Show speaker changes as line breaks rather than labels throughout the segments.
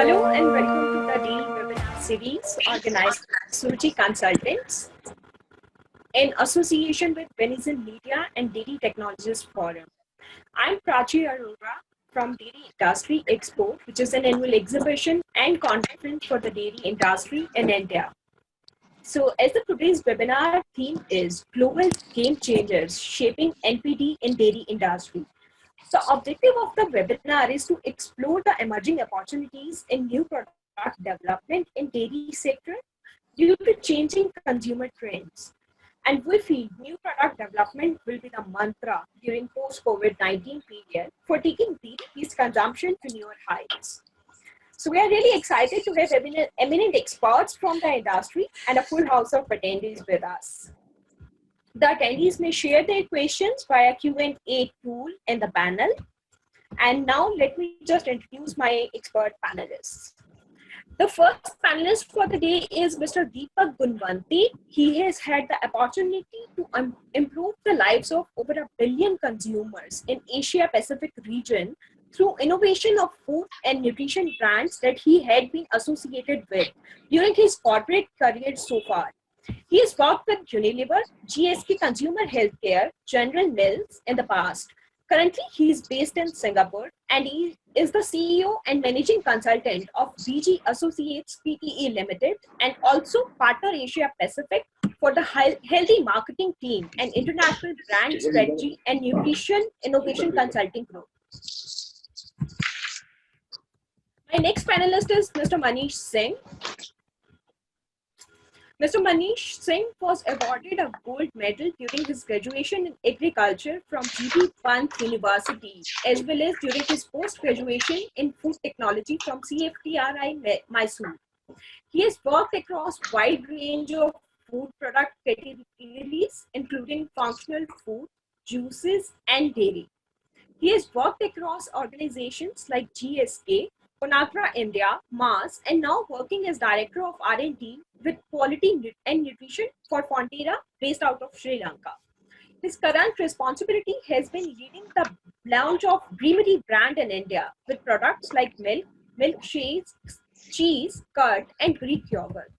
Hello and welcome to the daily webinar series organized by Suruchi Consultants in association with Benison Media and Dairy Technologist Forum. I'm Prachi Arora from Dairy Industry Expo, which is an annual exhibition and conference for the dairy industry in India. So as the today's webinar theme is Global Game Changers Shaping NPD in Dairy Industry. The objective of the webinar is to explore the emerging opportunities in new product development in dairy sector due to changing consumer trends. And we feel new product development will be the mantra during post-COVID-19 period for taking dairy consumption to newer heights. So we are really excited to have eminent experts from the industry and a full house of attendees with us. The attendees may share their questions via Q&A tool in the panel. And now let me just introduce my expert panelists. The first panelist for the day is Mr. Deepak Gunwanti. He has had the opportunity to improve the lives of over 1 billion consumers in Asia Pacific region through innovation of food and nutrition brands that he had been associated with during his corporate career so far. He has worked with Unilever, GSK Consumer Healthcare, General Mills in the past. Currently, he is based in Singapore and he is the CEO and managing consultant of BG Associates Pte Limited and also Partner Asia Pacific for the Healthy Marketing Team and International Brand Strategy and Nutrition Innovation Consulting Group. My next panelist is Mr. Manish Singh. Mr. Manish Singh was awarded a gold medal during his graduation in agriculture from GB Pant University, as well as during his post-graduation in food technology from CFTRI Mysore. He has worked across a wide range of food product categories, including functional food, juices, and dairy. He has worked across organizations like GSK, Conagra India, Mars, and now working as Director of R&D with Quality and Nutrition for Fonterra, based out of Sri Lanka. His current responsibility has been leading the launch of Creamery brand in India with products like milk, milkshakes, cheese, curd, and Greek yogurt.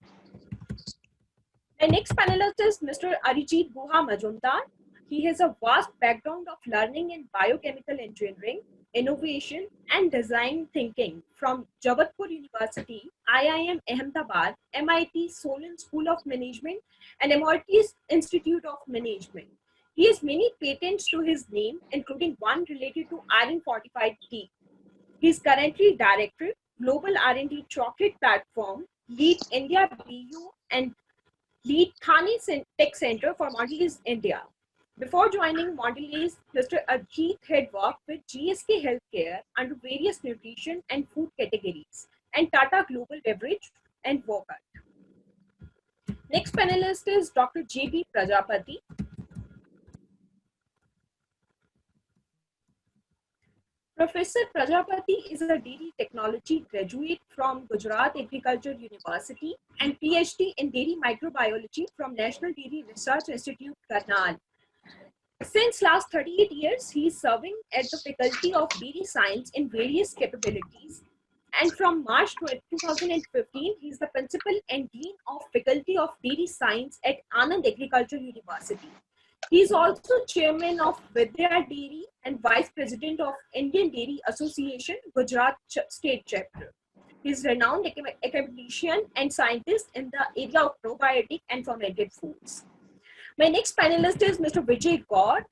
My next panelist is Mr. Arijit Guha Majumdar. He has a vast background of learning in biochemical engineering, innovation and design thinking from Jabatpur University, IIM Ahmedabad, MIT Solon School of Management, and MIT Institute of Management. He has many patents to his name, including one related to iron fortified tea. He is currently Director, Global R&D Chocolate Platform, Lead India BU, and Lead Thane Tech Center for Mondelez India. Before joining Mondelez, Mr. Ajit had worked with GSK Healthcare under various nutrition and food categories and Tata Global Beverage and Wogat. Next panelist is Dr. J.B. Prajapati. Professor Prajapati is a dairy technology graduate from Gujarat Agriculture University and PhD in dairy microbiology from National Dairy Research Institute, Karnal. Since last 38 years, he is serving at the Faculty of Dairy Science in various capabilities. And from March 2015, he is the Principal and Dean of Faculty of Dairy Science at Anand Agriculture University. He is also Chairman of Vidya Dairy and Vice President of Indian Dairy Association, Gujarat State Chapter. He is a renowned academician and scientist in the area of probiotic and fermented foods. My next panelist is Mr. Vijay Gaur.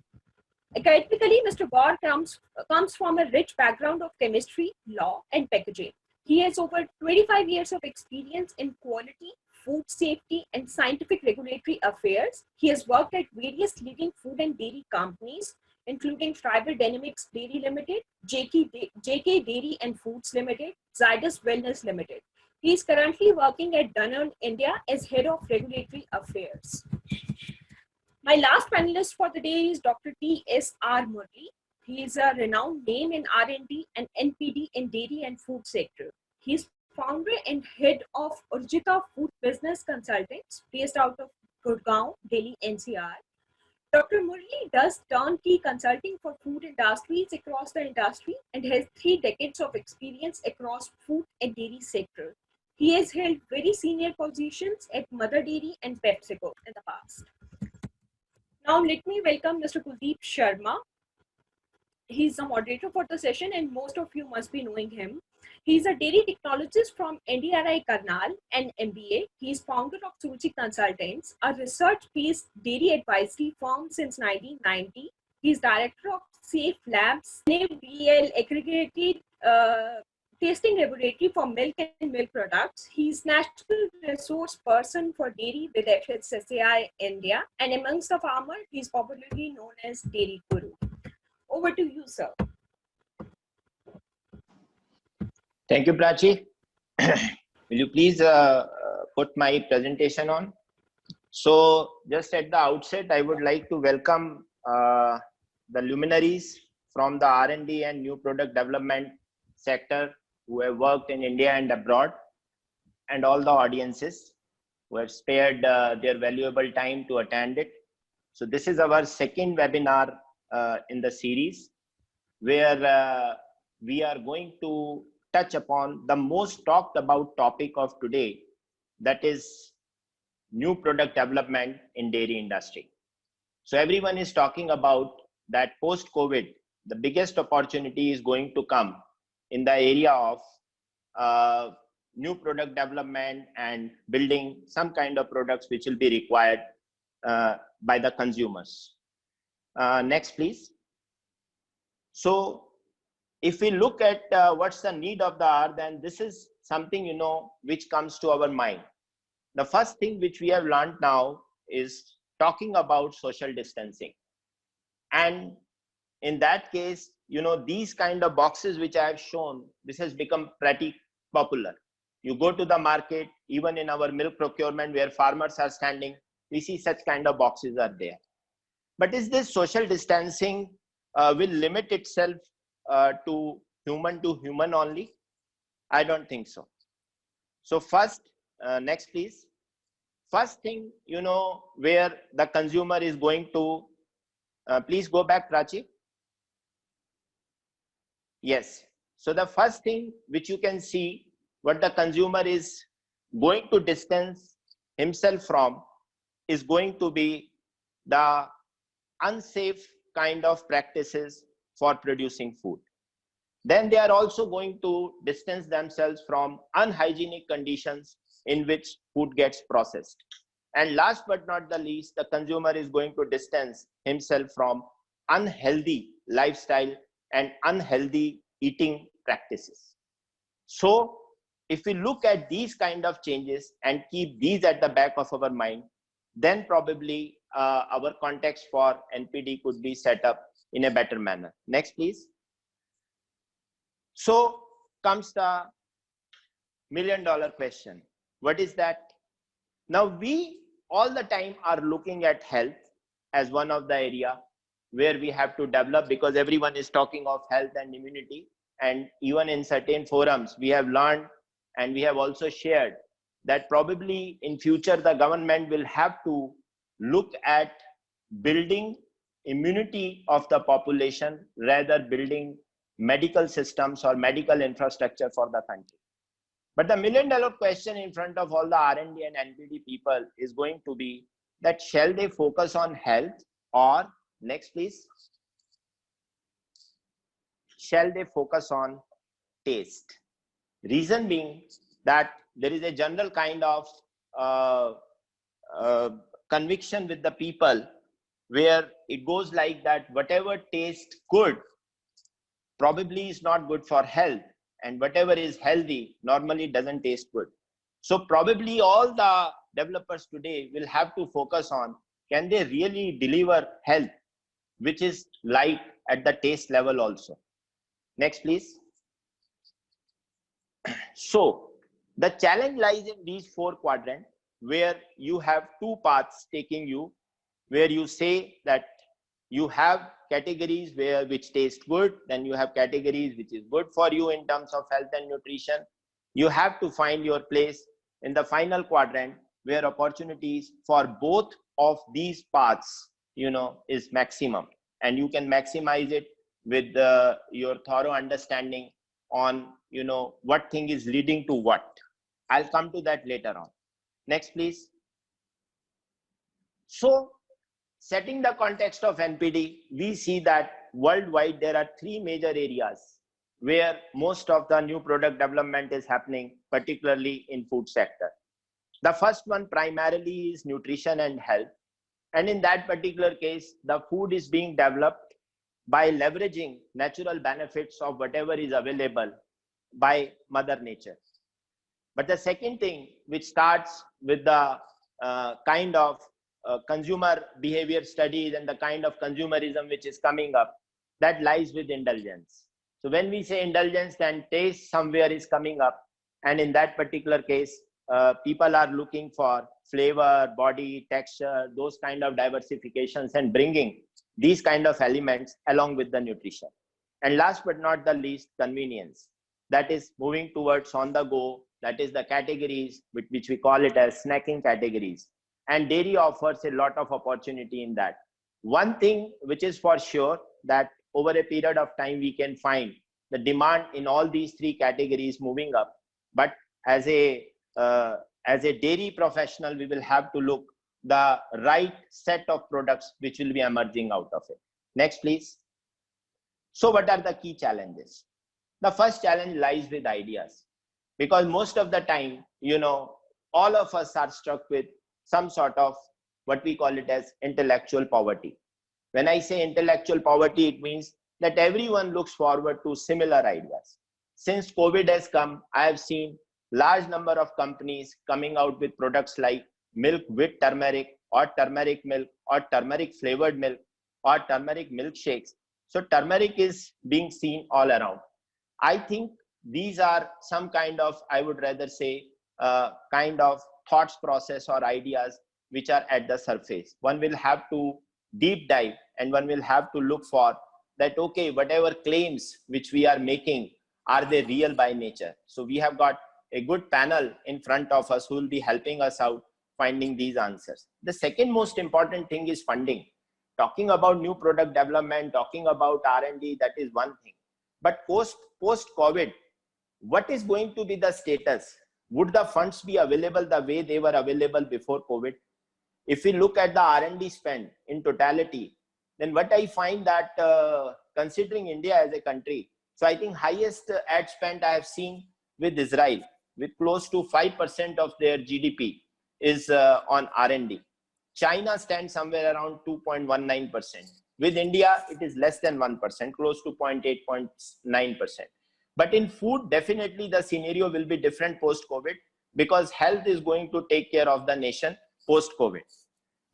Academically, Mr. Gaur comes from a rich background of chemistry, law, and packaging. He has over 25 years of experience in quality, food safety, and scientific regulatory affairs. He has worked at various leading food and dairy companies, including Tribal Dynamics Dairy Limited, JK Dairy and Foods Limited, Zydus Wellness Limited. He is currently working at Danone India as Head of Regulatory Affairs. My last panelist for the day is Dr. T.S.R. Murli. He is a renowned name in R&D and NPD in dairy and food sector. He is founder and head of Urjita Food Business Consultants based out of Gurgaon, Delhi, NCR. Dr. Murli does turnkey consulting for food industries across the industry and has 3 decades of experience across food and dairy sector. He has held very senior positions at Mother Dairy and PepsiCo in the past. Now let me welcome Mr. Kuldeep Sharma. He's the moderator for the session and most of you must be knowing him. He's a dairy technologist from NDRI Karnal and MBA. He's founder of Suruchi Consultants, a research-based dairy advisory firm since 1990. He's director of Safe Labs, NABL accredited tasting laboratory for milk and milk products. He's national resource person for dairy with FSSAI India, and amongst the farmer, he's popularly known as Dairy Guru. Over to you, sir.
Thank you, Prachi. Will you please put my presentation on? So just at the outset, I would like to welcome the luminaries from the R&D and new product development sector who have worked in India and abroad, and all the audiences who have spared their valuable time to attend it. So this is our second webinar in the series where we are going to touch upon the most talked about topic of today, that is new product development in dairy industry. So everyone is talking about that post-COVID, the biggest opportunity is going to come in the area of new product development and building some kind of products which will be required by the consumers. Next, please. So if we look at what's the need of the hour, then this is something, which comes to our mind. The first thing which we have learned now is talking about social distancing. And in that case, these kind of boxes which I have shown, this has become pretty popular. You go to the market, even in our milk procurement where farmers are standing, we see such kind of boxes are there. But is this social distancing will limit itself to human only? I don't think so. So first, next please. First thing, where the consumer is going to, please go back, Prachi. Yes. So the first thing which you can see, what the consumer is going to distance himself from is going to be the unsafe kind of practices for producing food. Then they are also going to distance themselves from unhygienic conditions in which food gets processed. And last but not the least, the consumer is going to distance himself from unhealthy lifestyle and unhealthy eating practices. So if we look at these kind of changes and keep these at the back of our mind, then probably our context for NPD could be set up in a better manner. Next, please. So comes the million-dollar question. What is that? Now we all the time are looking at health as one of the area where we have to develop, because everyone is talking of health and immunity. And even in certain forums, we have learned and we have also shared that probably in future, the government will have to look at building immunity of the population, rather building medical systems or medical infrastructure for the country. But the million-dollar question in front of all the R&D and NPD people is going to be that shall they focus on health, or next please, shall they focus on taste? Reason being that there is a general kind of conviction with the people where it goes like that whatever tastes good probably is not good for health, and whatever is healthy normally doesn't taste good. So probably all the developers today will have to focus on, can they really deliver health which is light at the taste level also. Next please. So the challenge lies in these 4 quadrants where you have 2 paths taking you, where you say that you have categories which taste good, then you have categories which is good for you in terms of health and nutrition. You have to find your place in the final quadrant where opportunities for both of these paths is maximum, and you can maximize it with your thorough understanding on what thing is leading to what. I'll come to that later on. Next, please. So, setting the context of NPD, we see that worldwide there are three major areas where most of the new product development is happening, particularly in food sector. The first one primarily is nutrition and health. And in that particular case, the food is being developed by leveraging natural benefits of whatever is available by Mother Nature. But the second thing, which starts with the kind of consumer behavior studies and the kind of consumerism which is coming up, that lies with indulgence. So when we say indulgence, then taste somewhere is coming up. And in that particular case, people are looking for flavor, body, texture, those kind of diversifications, and bringing these kind of elements along with the nutrition. And last but not the least, convenience. That is moving towards on the go. That is the categories which we call it as snacking categories. And dairy offers a lot of opportunity in that. One thing which is for sure, that over a period of time we can find the demand in all these three categories moving up. But as a dairy professional, we will have to look the right set of products which will be emerging out of it. Next, please. So what are the key challenges? The first challenge lies with ideas, because most of the time, all of us are struck with some sort of what we call it as intellectual poverty. When I say intellectual poverty, it means that everyone looks forward to similar ideas. Since COVID has come, I have seen large number of companies coming out with products like milk with turmeric, or turmeric milk, or turmeric flavored milk, or turmeric milkshakes. So turmeric is being seen all around. I think these are some kind of, I would rather say, kind of thoughts process or ideas which are at the surface. One will have to deep dive, and one will have to look for that, okay, whatever claims which we are making, are they real by nature? So we have got a good panel in front of us who will be helping us out finding these answers. The second most important thing is funding. Talking about new product development, talking about R&D, that is one thing. But post-COVID, what is going to be the status? Would the funds be available the way they were available before COVID? If we look at the R&D spend in totality, then what I find that considering India as a country, so I think highest ad spend I have seen with Israel, with close to 5% of their GDP is on R&D. China stands somewhere around 2.19%. With India, it is less than 1%, close to 0.8, 0.9%. But in food, definitely the scenario will be different post-COVID, because health is going to take care of the nation post-COVID.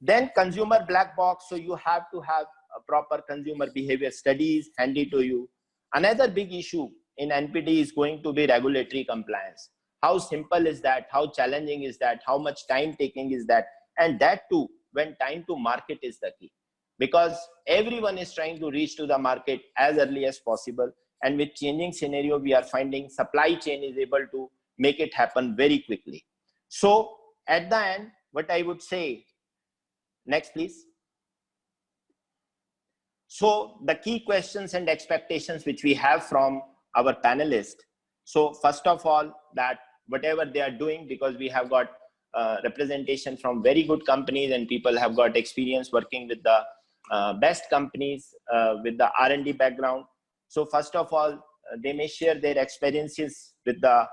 Then consumer black box, so you have to have a proper consumer behavior studies handy to you. Another big issue in NPD is going to be regulatory compliance. How simple is that? How challenging is that? How much time taking is that? And that too, when time to market is the key. Because everyone is trying to reach to the market as early as possible. And with changing scenario, we are finding supply chain is able to make it happen very quickly. So at the end, what I would say, next please. So the key questions and expectations which we have from our panelists. So first of all, that whatever they are doing, because we have got representation from very good companies, and people have got experience working with the best companies with the R&D background. So first of all, they may share their experiences with the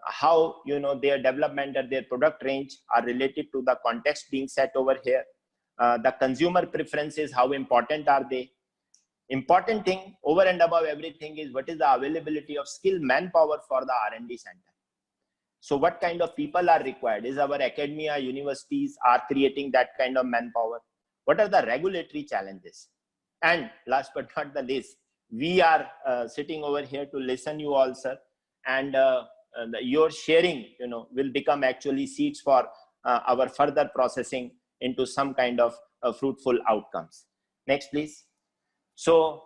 how their development or their product range are related to the context being set over here. The consumer preferences, how important are they? Important thing over and above everything is what is the availability of skilled manpower for the R&D center. So what kind of people are required? Is our academia, universities are creating that kind of manpower? What are the regulatory challenges? And last but not the least, we are sitting over here to listen you all, sir. And your sharing, will become actually seeds for our further processing into some kind of fruitful outcomes. Next, please. So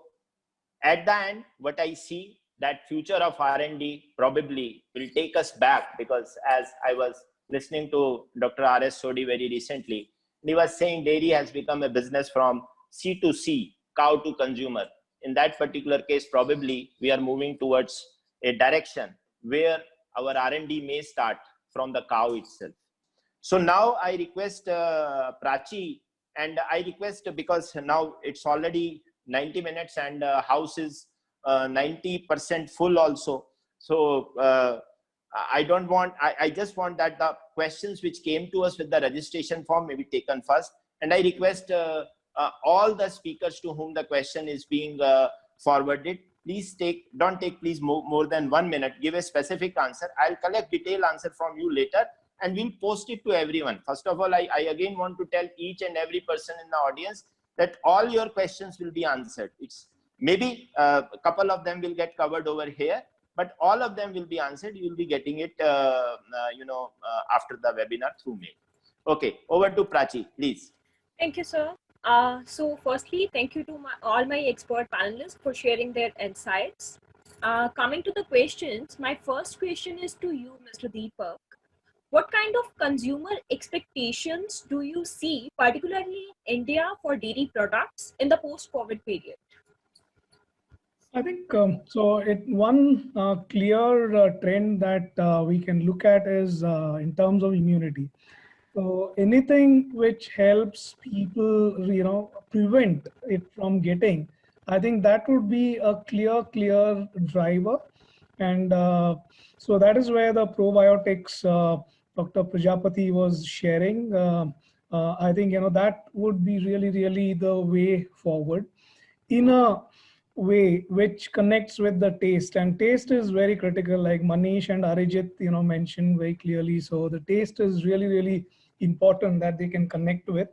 at the end, what I see, that future of R&D probably will take us back, because as I was listening to Dr. R.S. Sodhi very recently, He was saying dairy has become a business from C to C, cow to consumer. In that particular case, probably we are moving towards a direction where our R&D may start from the cow itself. So now I request Prachi, and I request, because now it's already 90 minutes and house is 90% full also. So I don't want, I just want that the questions which came to us with the registration form may be taken first. And I request all the speakers to whom the question is being forwarded, please don't take please more than 1 minute, give a specific answer. I'll collect detailed answer from you later and we'll post it to everyone. First of all, I again want to tell each and every person in the audience that all your questions will be answered. It's maybe a couple of them will get covered over here, but all of them will be answered. You will be getting it, after the webinar through mail. Okay, over to Prachi, please.
Thank you, sir. So firstly, thank you to all my expert panelists for sharing their insights. Coming to the questions, my first question is to you, Mr. Deepak. What kind of consumer expectations do you see, particularly in India, for dairy products in the post-COVID period?
I think one clear trend that we can look at is in terms of immunity. So anything which helps people, prevent it from getting, I think that would be a clear driver. And so that is where the probiotics Dr. Prajapati was sharing. I think, that would be really the way forward in a way which connects with the taste, and taste is very critical, like Manish and Arijit mentioned very clearly. So the taste is really important that they can connect with.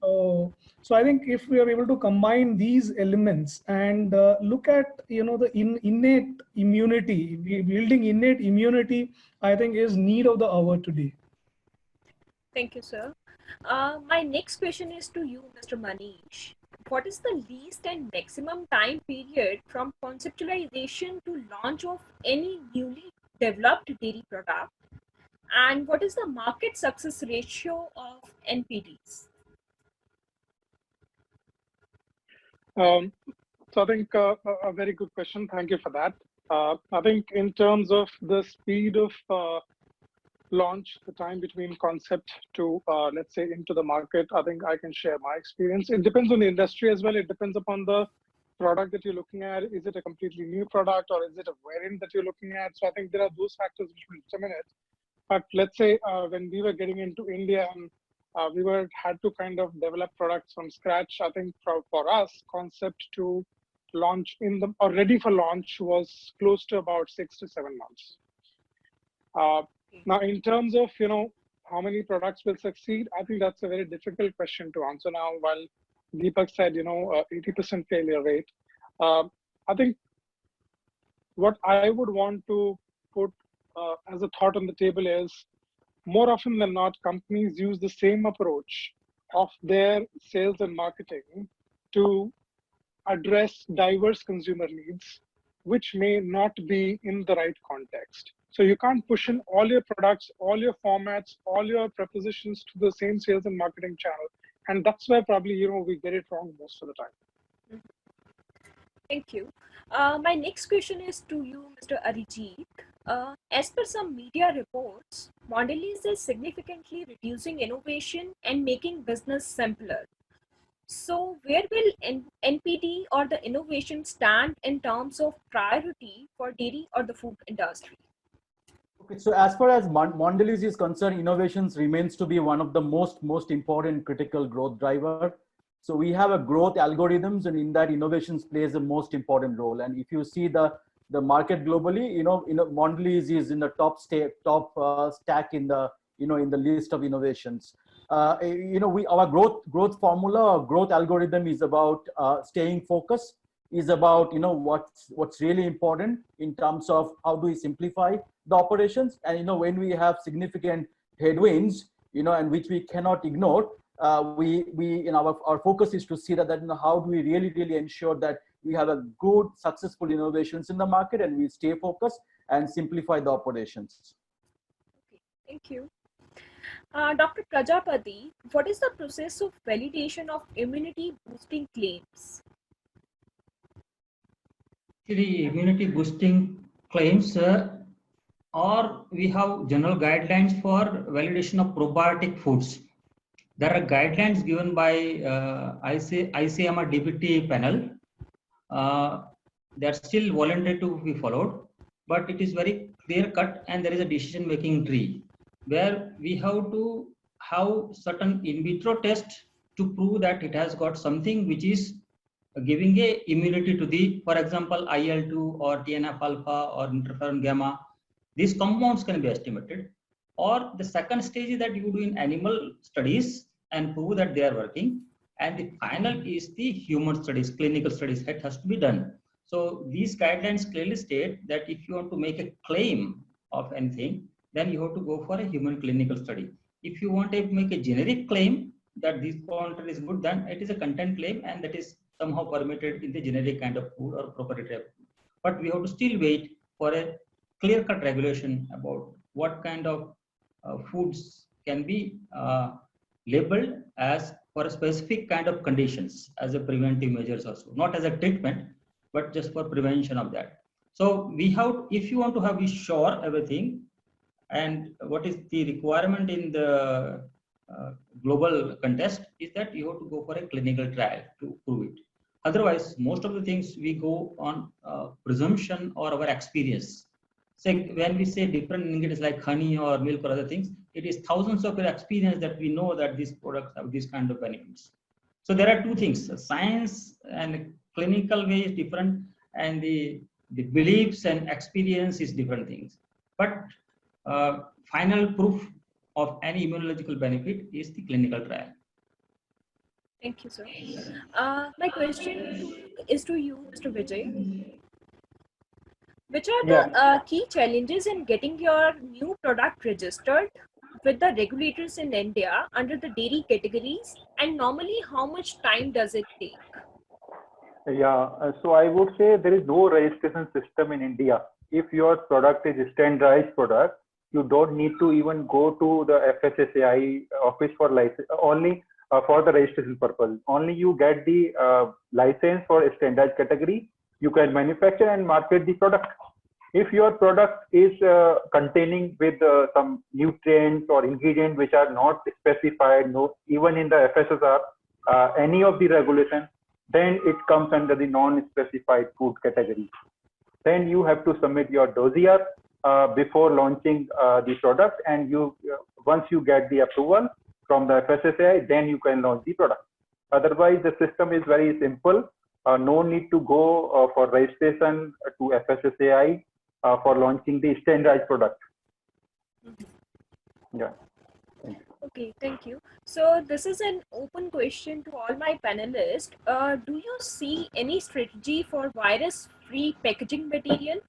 So I think if we are able to combine these elements and look at the innate immunity, building innate immunity, I think is need of the hour today.
Thank you, sir. My next question is to you, Mr. Manish. What is the least and maximum time period from conceptualization to launch of any newly developed dairy product? And what is the market success ratio of NPDs?
So I think a very good question. Thank you for that. I think in terms of the speed of launch, the time between concept to let's say into the market, I think I can share my experience. It depends on the industry as well. It depends upon the product that you're looking at. Is it a completely new product or is it a variant that you're looking at? So I think there are those factors which will determine it. But let's say when we were getting into India and we had to kind of develop products from scratch, I think for us, concept to launch or ready for launch was close to about 6 to 7 months. Now, in terms of, how many products will succeed, I think that's a very difficult question to answer now. While Deepak said, 80% failure rate, I think what I would want to put as a thought on the table is, more often than not, companies use the same approach of their sales and marketing to address diverse consumer needs, which may not be in the right context. So you can't push in all your products, all your formats, all your propositions to the same sales and marketing channel. And that's where probably, we get it wrong most of the time.
Thank you. My next question is to you, Mr. Arijit. As per some media reports, Mondelez is significantly reducing innovation and making business simpler. So where will NPD or the innovation stand in terms of priority for dairy or the food industry?
Okay, so as far as Mondelez is concerned, innovations remains to be one of the most important critical growth driver. So we have a growth algorithms, and in that innovations plays the most important role. And if you see the market globally, Mondelez is in the top stack in the in the list of innovations. Our growth formula, or growth algorithm is about staying focused, is about what's really important in terms of how do we simplify the operations. And when we have significant headwinds, and which we cannot ignore, our focus is to see that how do we really ensure that we have a good successful innovations in the market, and we stay focused and simplify the operations.
Okay, thank you. Dr. Prajapati, what is the process of validation of immunity boosting claims?
Actually, immunity boosting claims, or we have general guidelines for validation of probiotic foods. There are guidelines given by ICMR DPT panel. They are still voluntary to be followed, but it is very clear cut, and there is a decision making tree where we have to have certain in vitro test to prove that it has got something which is giving a immunity to the, for example, IL-2 or TNF alpha or interferon gamma. These compounds can be estimated. Or the second stage is that you do in animal studies and prove that they are working. And the final is the human studies, clinical studies that has to be done. So these guidelines clearly state that if you want to make a claim of anything, then you have to go for a human clinical study. If you want to make a generic claim that this content is good, then it is a content claim, and that is somehow permitted in the generic kind of food or proprietary food. But we have to still wait for a clear-cut regulation about what kind of foods can be labeled as for a specific kind of conditions as a preventive measures also, not as a treatment, but just for prevention of that. So we have, if you want to have be sure everything, and what is the requirement in the global context is that you have to go for a clinical trial to prove it. Otherwise, most of the things we go on presumption or our experience. So when we say different ingredients like honey or milk or other things, it is thousands of experience that we know that these products have these kind of benefits. So there are two things: science and clinical way is different, and the beliefs and experience is different things. But final proof of any immunological benefit is the clinical trial.
Thank you, sir. My question is to you, Mr. Vijay. Which are the key challenges in getting your new product registered with the regulators in India under the dairy categories, and normally how much time does it take?
Yeah, so I would say there is no registration system in India. If your product is a standardized product, you don't need to even go to the FSSAI office for license, only for the registration purpose. Only you get the license for a standardized category, you can manufacture and market the product. If your product is containing with some nutrients or ingredients which are not specified, no, even in the FSSR, any of the regulation, then it comes under the non-specified food category. Then you have to submit your dossier before launching the product, and you once you get the approval from the FSSAI, then you can launch the product. Otherwise, the system is very simple. No need to go for registration to FSSAI for launching the standardized product. Yeah.
Okay, thank you. So this is an open question to all my panelists. Do you see any strategy for virus-free packaging material?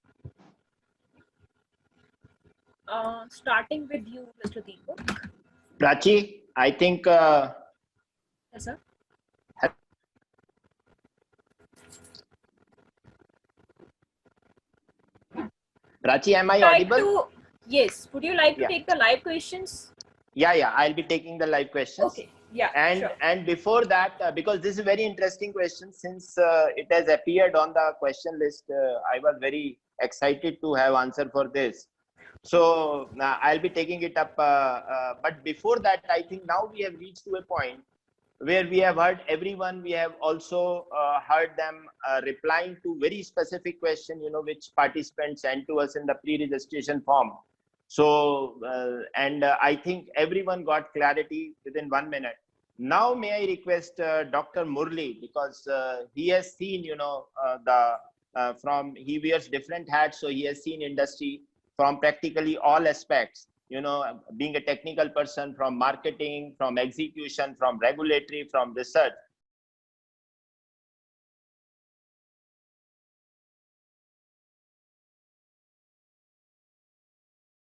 Starting with you, Mr. Deepak.
Prachi, I think.
Yes, sir.
Prachi, am I audible?
Yes. Would you like to take the live questions?
Yeah, I'll be taking the live questions.
Okay. Yeah.
And before that, because this is a very interesting question, since it has appeared on the question list, I was very excited to have answer for this. So I'll be taking it up. But before that, I think now we have reached to a point where we have heard everyone. We have also heard them replying to very specific question, which participants sent to us in the pre-registration form. So, I think everyone got clarity within 1 minute. Now, may I request Dr. Murli, because he has seen, he wears different hats, so he has seen industry from practically all aspects, being a technical person, from marketing, from execution, from regulatory, from research.